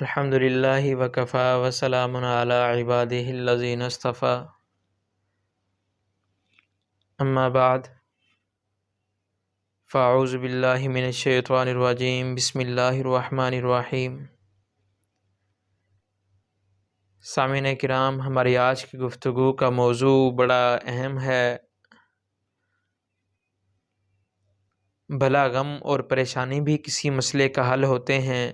الحمد للہ وکفا وسلام علی عبادہ الذین اصطفیٰ اما بعد فاعوذ باللہ من الشیطان الرجیم بسم اللہ الرحمن الرحیم۔ سامعین کرام، ہماری آج کی گفتگو کا موضوع بڑا اہم ہے۔ بھلا غم اور پریشانی بھی کسی مسئلے کا حل ہوتے ہیں۔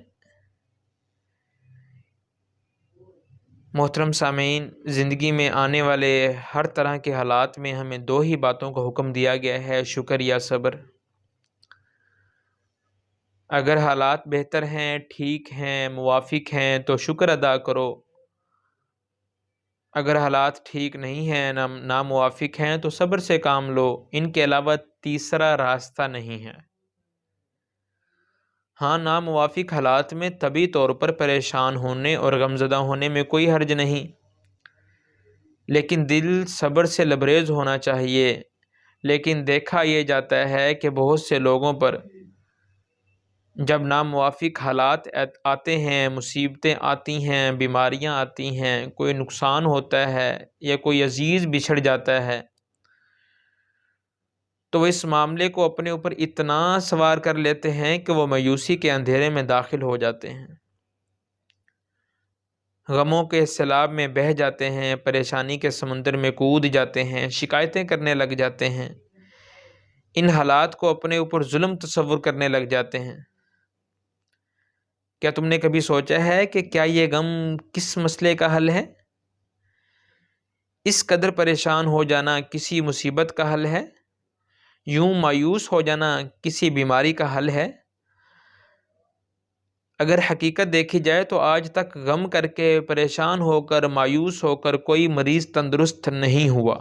محترم سامعین، زندگی میں آنے والے ہر طرح کے حالات میں ہمیں دو ہی باتوں کا حکم دیا گیا ہے، شکر یا صبر۔ اگر حالات بہتر ہیں، ٹھیک ہیں، موافق ہیں تو شکر ادا کرو۔ اگر حالات ٹھیک نہیں ہیں، ناموافق ہیں تو صبر سے کام لو۔ ان کے علاوہ تیسرا راستہ نہیں ہے۔ ہاں، ناموافق حالات میں طبعی طور پر پریشان ہونے اور غمزدہ ہونے میں کوئی حرج نہیں، لیکن دل صبر سے لبریز ہونا چاہیے۔ لیکن دیکھا یہ جاتا ہے کہ بہت سے لوگوں پر جب ناموافق حالات آتے ہیں، مصیبتیں آتی ہیں، بیماریاں آتی ہیں، کوئی نقصان ہوتا ہے یا کوئی عزیز بچھڑ جاتا ہے، تو وہ اس معاملے کو اپنے اوپر اتنا سوار کر لیتے ہیں کہ وہ مایوسی کے اندھیرے میں داخل ہو جاتے ہیں، غموں کے سیلاب میں بہہ جاتے ہیں، پریشانی کے سمندر میں کود جاتے ہیں، شکایتیں کرنے لگ جاتے ہیں، ان حالات کو اپنے اوپر ظلم تصور کرنے لگ جاتے ہیں۔ کیا تم نے کبھی سوچا ہے کہ کیا یہ غم کس مسئلے کا حل ہے؟ اس قدر پریشان ہو جانا کسی مصیبت کا حل ہے؟ یوں مایوس ہو جانا کسی بیماری کا حل ہے؟ اگر حقیقت دیکھی جائے تو آج تک غم کر کے، پریشان ہو کر، مایوس ہو کر کوئی مریض تندرست نہیں ہوا۔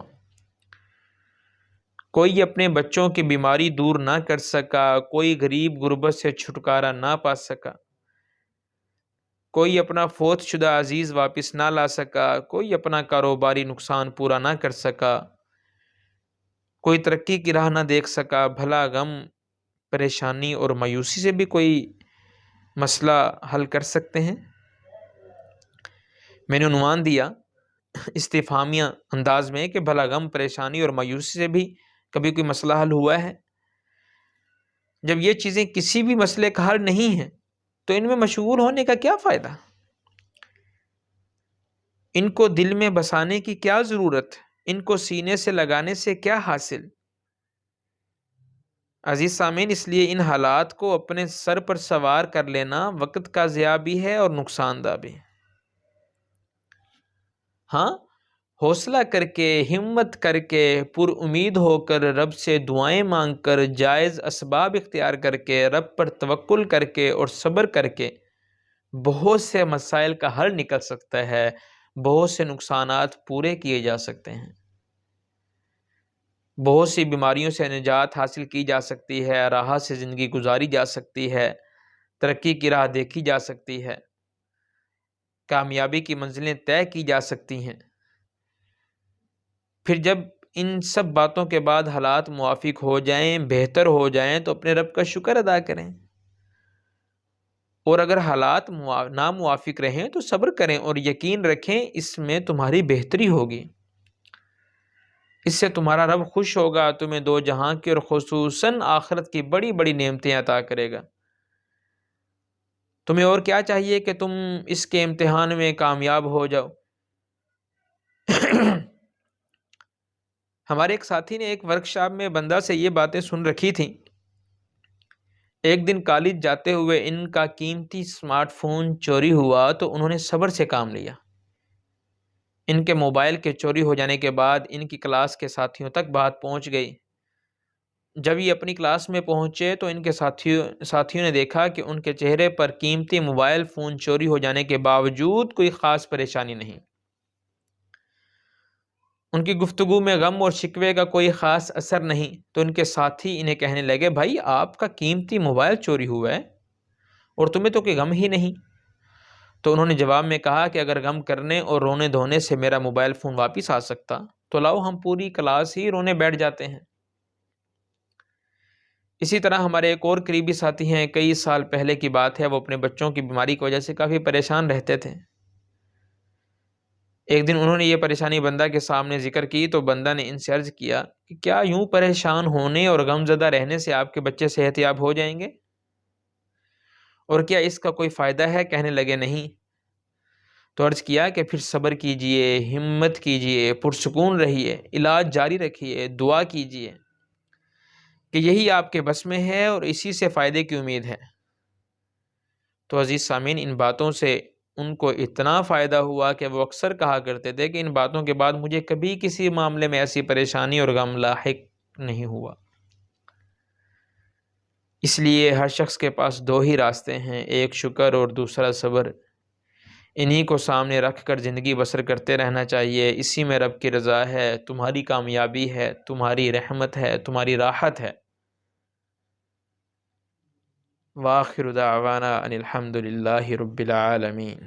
کوئی اپنے بچوں کی بیماری دور نہ کر سکا، کوئی غریب غربت سے چھٹکارا نہ پا سکا، کوئی اپنا فوت شدہ عزیز واپس نہ لا سکا، کوئی اپنا کاروباری نقصان پورا نہ کر سکا، کوئی ترقی کی راہ نہ دیکھ سکا۔ بھلا غم، پریشانی اور مایوسی سے بھی کوئی مسئلہ حل کر سکتے ہیں؟ میں نے عنوان دیا استفہامیہ انداز میں کہ بھلا غم، پریشانی اور مایوسی سے بھی کبھی کوئی مسئلہ حل ہوا ہے؟ جب یہ چیزیں کسی بھی مسئلے کا حل نہیں ہیں تو ان میں مشغول ہونے کا کیا فائدہ؟ ان کو دل میں بسانے کی کیا ضرورت؟ ان کو سینے سے لگانے سے کیا حاصل؟ عزیز سامعین، اس لیے ان حالات کو اپنے سر پر سوار کر لینا وقت کا ضیاع بھی ہے اور نقصان دہ بھی۔ ہاں، حوصلہ کر کے، ہمت کر کے، پر امید ہو کر، رب سے دعائیں مانگ کر، جائز اسباب اختیار کر کے، رب پر توکل کر کے اور صبر کر کے بہت سے مسائل کا حل نکل سکتا ہے، بہت سے نقصانات پورے کیے جا سکتے ہیں، بہت سی بیماریوں سے نجات حاصل کی جا سکتی ہے، راحت سے زندگی گزاری جا سکتی ہے، ترقی کی راہ دیکھی جا سکتی ہے، کامیابی کی منزلیں طے کی جا سکتی ہیں۔ پھر جب ان سب باتوں کے بعد حالات موافق ہو جائیں، بہتر ہو جائیں تو اپنے رب کا شکر ادا کریں، اور اگر حالات ناموافق رہیں تو صبر کریں اور یقین رکھیں اس میں تمہاری بہتری ہوگی، اس سے تمہارا رب خوش ہوگا، تمہیں دو جہاں کی اور خصوصاً آخرت کی بڑی بڑی نعمتیں عطا کرے گا۔ تمہیں اور کیا چاہیے کہ تم اس کے امتحان میں کامیاب ہو جاؤ۔ ہمارے ایک ساتھی نے ایک ورکشاپ میں بندہ سے یہ باتیں سن رکھی تھیں۔ ایک دن کالج جاتے ہوئے ان کا قیمتی اسمارٹ فون چوری ہوا تو انہوں نے صبر سے کام لیا۔ ان کے موبائل کے چوری ہو جانے کے بعد ان کی کلاس کے ساتھیوں تک بات پہنچ گئی۔ جب یہ اپنی کلاس میں پہنچے تو ان کے ساتھیوں نے دیکھا کہ ان کے چہرے پر قیمتی موبائل فون چوری ہو جانے کے باوجود کوئی خاص پریشانی نہیں۔ ان کی گفتگو میں غم اور شکوے کا کوئی خاص اثر نہیں، تو ان کے ساتھی انہیں کہنے لگے، بھائی آپ کا قیمتی موبائل چوری ہوا ہے اور تمہیں تو کوئی غم ہی نہیں۔ تو انہوں نے جواب میں کہا کہ اگر غم کرنے اور رونے دھونے سے میرا موبائل فون واپس آ سکتا تو لاؤ ہم پوری کلاس ہی رونے بیٹھ جاتے ہیں۔ اسی طرح ہمارے ایک اور قریبی ساتھی ہیں، کئی سال پہلے کی بات ہے، وہ اپنے بچوں کی بیماری کی وجہ سے کافی پریشان رہتے تھے۔ ایک دن انہوں نے یہ پریشانی بندہ کے سامنے ذکر کی تو بندہ نے ان سے عرض کیا کہ کیا یوں پریشان ہونے اور غم زدہ رہنے سے آپ کے بچے صحت یاب ہو جائیں گے؟ اور کیا اس کا کوئی فائدہ ہے؟ کہنے لگے نہیں۔ تو عرض کیا کہ پھر صبر کیجئے، ہمت کیجئے، پرسکون رہیے، علاج جاری رکھیے، دعا کیجئے کہ یہی آپ کے بس میں ہے اور اسی سے فائدے کی امید ہے۔ تو عزیز سامعین، ان باتوں سے ان کو اتنا فائدہ ہوا کہ وہ اکثر کہا کرتے تھے کہ ان باتوں کے بعد مجھے کبھی کسی معاملے میں ایسی پریشانی اور غم لاحق نہیں ہوا۔ اس لیے ہر شخص کے پاس دو ہی راستے ہیں، ایک شکر اور دوسرا صبر۔ انہی کو سامنے رکھ کر زندگی بسر کرتے رہنا چاہیے۔ اسی میں رب کی رضا ہے، تمہاری کامیابی ہے، تمہاری رحمت ہے، تمہاری راحت ہے۔ وآخر دعوانا ان الحمد للہ رب العالمین۔